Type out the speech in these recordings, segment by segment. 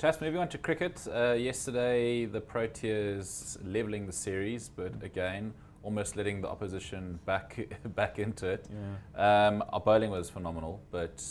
Chas, moving on to cricket. Yesterday, the Proteas levelling the series, but again, almost letting the opposition back into it. Yeah. Our bowling was phenomenal, but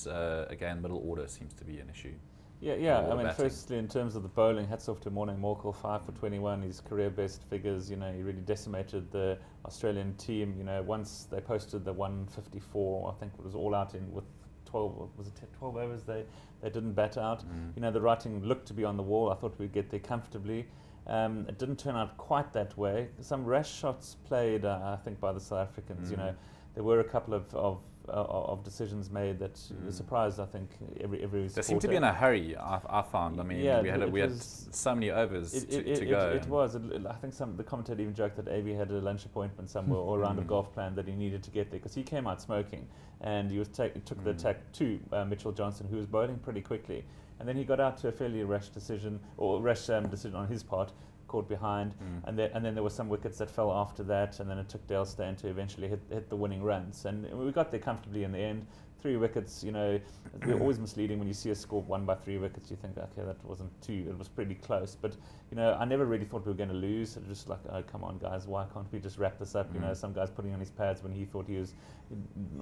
again, middle order seems to be an issue. Yeah. I mean, firstly, in terms of the bowling, hats off to Morning Morkel, 5 for 21, his career best figures. You know, he really decimated the Australian team. You know, once they posted the 154, I think it was all out in with 12. Was it 12 overs? They didn't bat out. You know, the writing looked to be on the wall. I thought we'd get there comfortably. It didn't turn out quite that way. Some rash shots played, I think, by the South Africans. You know, there were a couple of decisions made that surprised, I think, every supporter. They seemed to be in a hurry, I found. I mean, yeah, we had so many overs to go. It was. I think the commentator even joked that AB had a lunch appointment somewhere or a round of golf plan that he needed to get there, because he came out smoking and he took the attack to Mitchell Johnson, who was bowling pretty quickly. And then he got out to a fairly rash decision on his part, caught behind, and then there were some wickets that fell after that, and then it took Dale Steyn to eventually hit the winning runs, and we got there comfortably in the end. 3 wickets, you know, they're always misleading when you see a score won by 3 wickets. You think, okay, that wasn't too, it was pretty close. But, you know, I never really thought we were going to lose. It was just like, oh, come on, guys, why can't we just wrap this up? You know, some guys putting on his pads when he thought he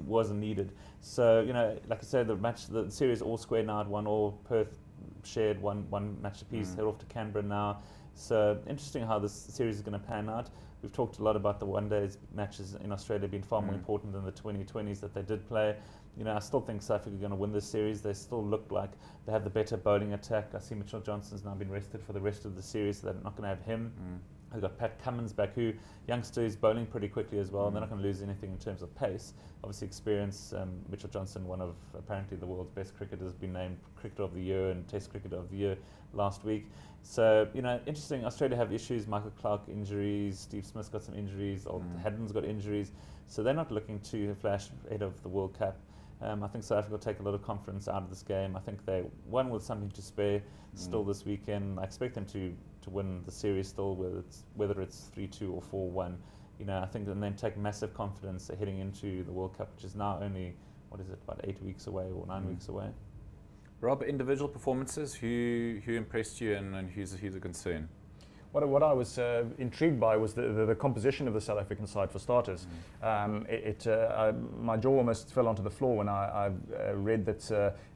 wasn't needed. So, you know, like I said, the series all square now at 1-1. Perth shared one match apiece. They're off to Canberra now. So interesting how this series is going to pan out. We've talked a lot about the one-day matches in Australia being far more important than the 2020s that they did play. You know, I still think South Africa are going to win this series. They still look like they have the better bowling attack. I see Mitchell Johnson's now been rested for the rest of the series, so they're not going to have him. They've got Pat Cummins back, who youngster is bowling pretty quickly as well. They're not going to lose anything in terms of pace. Obviously experience. Mitchell Johnson, one of apparently the world's best cricketers, been named Cricketer of the Year and Test Cricketer of the Year last week. So, you know, interesting. Australia have issues. Michael Clarke injuries. Steve Smith's got some injuries. Haddon's got injuries. So they're not looking to flash ahead of the World Cup. I think South Africa will take a lot of confidence out of this game. I think they won with something to spare still this weekend. I expect them to win the series still, whether it's 3-2 or 4-1. You know, I think, and then take massive confidence heading into the World Cup, which is now only, what is it, about 8 weeks away or 9 weeks away. Rob, individual performances, who impressed you and who's a concern? What I was intrigued by was the composition of the South African side, for starters. My jaw almost fell onto the floor when I read that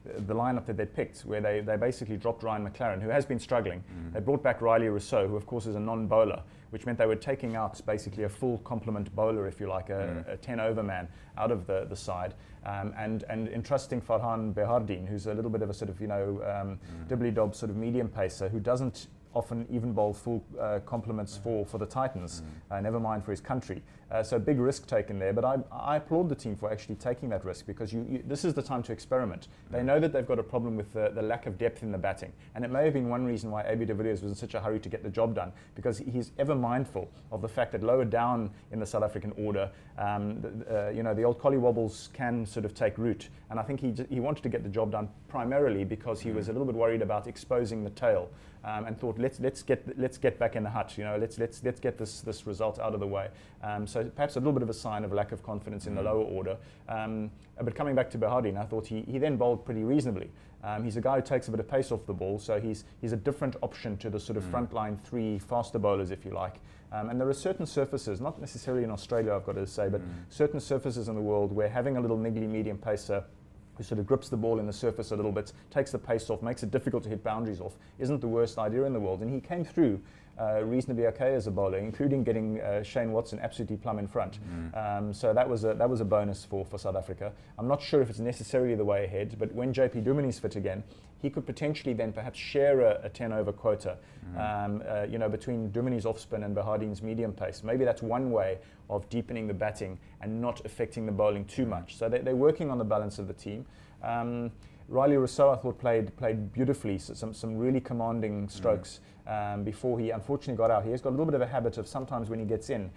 the lineup that they'd picked, where they basically dropped Ryan McLaren, who has been struggling. They brought back Riley Rousseau, who of course is a non-bowler, which meant they were taking out basically a full complement bowler, if you like, a 10-over man out of the side, and entrusting Farhan Behardien, who's a little bit of a sort of, you know, dibbly-dob sort of medium pacer, who doesn't often even bowl full complements for the Titans, never mind for his country. So big risk taken there, but I applaud the team for actually taking that risk, because this is the time to experiment. They know that they've got a problem with the lack of depth in the batting, and it may have been one reason why AB de Villiers was in such a hurry to get the job done, because he's ever mindful of the fact that lower down in the South African order, you know, the old collywobbles can sort of take root, and I think he wanted to get the job done primarily because he was a little bit worried about exposing the tail, and thought, let's get back in the hut, you know, let's get this result out of the way. So perhaps a little bit of a sign of lack of confidence in the lower order. But coming back to Behardien, I thought he then bowled pretty reasonably. He's a guy who takes a bit of pace off the ball, so he's a different option to the sort of frontline 3 faster bowlers, if you like. And there are certain surfaces, not necessarily in Australia, I've got to say, but certain surfaces in the world where having a little niggly medium pacer who sort of grips the ball in the surface a little bit, takes the pace off, makes it difficult to hit boundaries off, isn't the worst idea in the world. And he came through reasonably okay as a bowler, including getting Shane Watson absolutely plumb in front. So that was a bonus for South Africa. I'm not sure if it's necessarily the way ahead, but when JP Dumini's fit again, he could potentially then perhaps share a 10-over quota, you know, between Dumini's off-spin and Behardien's medium pace. Maybe that's one way of deepening the batting and not affecting the bowling too much. So they're working on the balance of the team. Riley Rousseau, I thought, played beautifully, so some really commanding strokes before he unfortunately got out. He has got a little bit of a habit of sometimes when he gets in,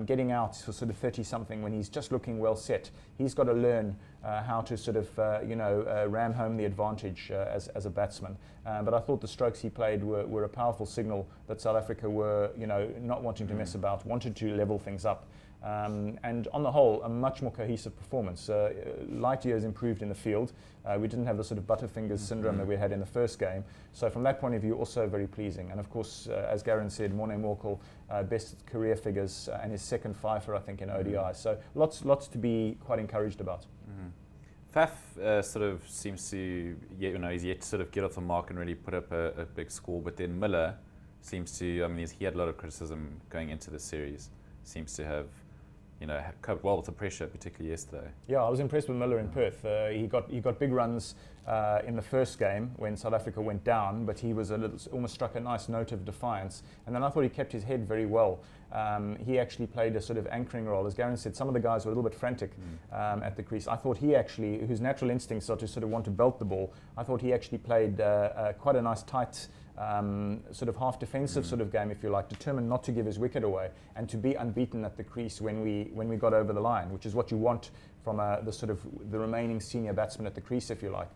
getting out for sort of 30-something when he's just looking well set. He's got to learn how to sort of, you know, ram home the advantage as a batsman. But I thought the strokes he played were a powerful signal that South Africa were, you know, not wanting to mess about, wanted to level things up. And on the whole, a much more cohesive performance. Light years improved in the field. We didn't have the sort of Butterfingers syndrome that we had in the first game. So from that point of view, also very pleasing. And of course, as Garen said, Morne Morkel, best career figures and his second fifer, I think, in ODI. So lots to be quite encouraged about. Faf sort of seems to, he's yet to sort of get off the mark and really put up a big score. But then Miller seems to, he had a lot of criticism going into the series. Seems to have, coped well with the pressure, particularly yesterday. Yeah, I was impressed with Miller in Perth. He got big runs in the first game when South Africa went down, but he was almost struck a nice note of defiance. And then I thought he kept his head very well. He actually played a sort of anchoring role. As Garen said, some of the guys were a little bit frantic at the crease. I thought he actually, whose natural instincts are to sort of want to belt the ball, I thought he actually played quite a nice tight sort of half defensive sort of game, if you like, determined not to give his wicket away and to be unbeaten at the crease when we got over the line, which is what you want from the remaining senior batsman at the crease, if you like.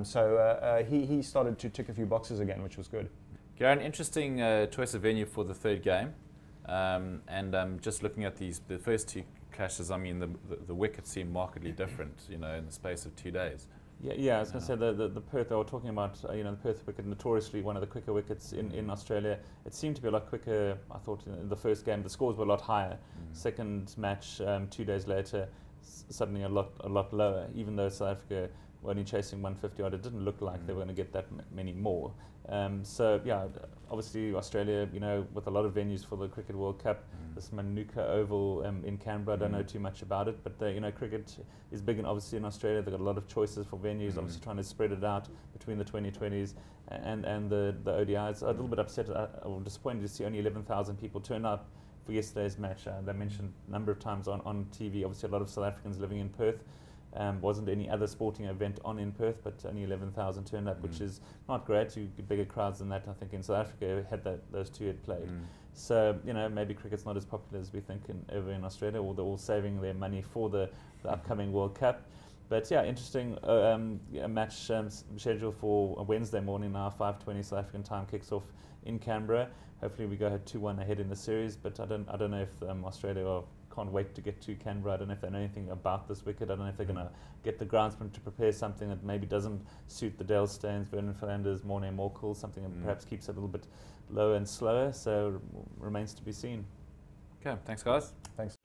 So he started to tick a few boxes again, which was good. Garen, interesting choice of venue for the third game, and just looking at the first two clashes, the wickets seem markedly different, in the space of 2 days. Yeah, I was going to say the Perth, they were talking about, the Perth wicket, notoriously one of the quicker wickets in Australia. It seemed to be a lot quicker, I thought, in the first game. The scores were a lot higher. Second match, 2 days later, suddenly a lot lower, even though South Africa were only chasing 150 odd. It didn't look like they were going to get that many more. So, yeah, obviously Australia, with a lot of venues for the Cricket World Cup, this Manuka Oval in Canberra, I don't know too much about it, but cricket is big and obviously in Australia. They've got a lot of choices for venues, obviously trying to spread it out between the 2020s and the ODIs. A little bit upset or disappointed to see only 11,000 people turn up for yesterday's match. They mentioned a number of times on TV, obviously a lot of South Africans living in Perth. Wasn't any other sporting event on in Perth, but only 11,000 turned up, which is not great. You get bigger crowds than that, I think, in South Africa had those two had played. So, maybe cricket's not as popular as we think over in Australia, or they're all saving their money for the upcoming World Cup. But yeah, interesting match scheduled for Wednesday morning now, 5:20 South African time, kicks off in Canberra. Hopefully we go 2-1 ahead in the series, but I don't know if Australia can't wait to get to Canberra. I don't know if they know anything about this wicket. I don't know if they're going to get the groundsman to prepare something that maybe doesn't suit the Dale Steyn, Vernon Fernandez, Morne Morkel, something that perhaps keeps it a little bit lower and slower. So remains to be seen. Okay, thanks guys. Thanks.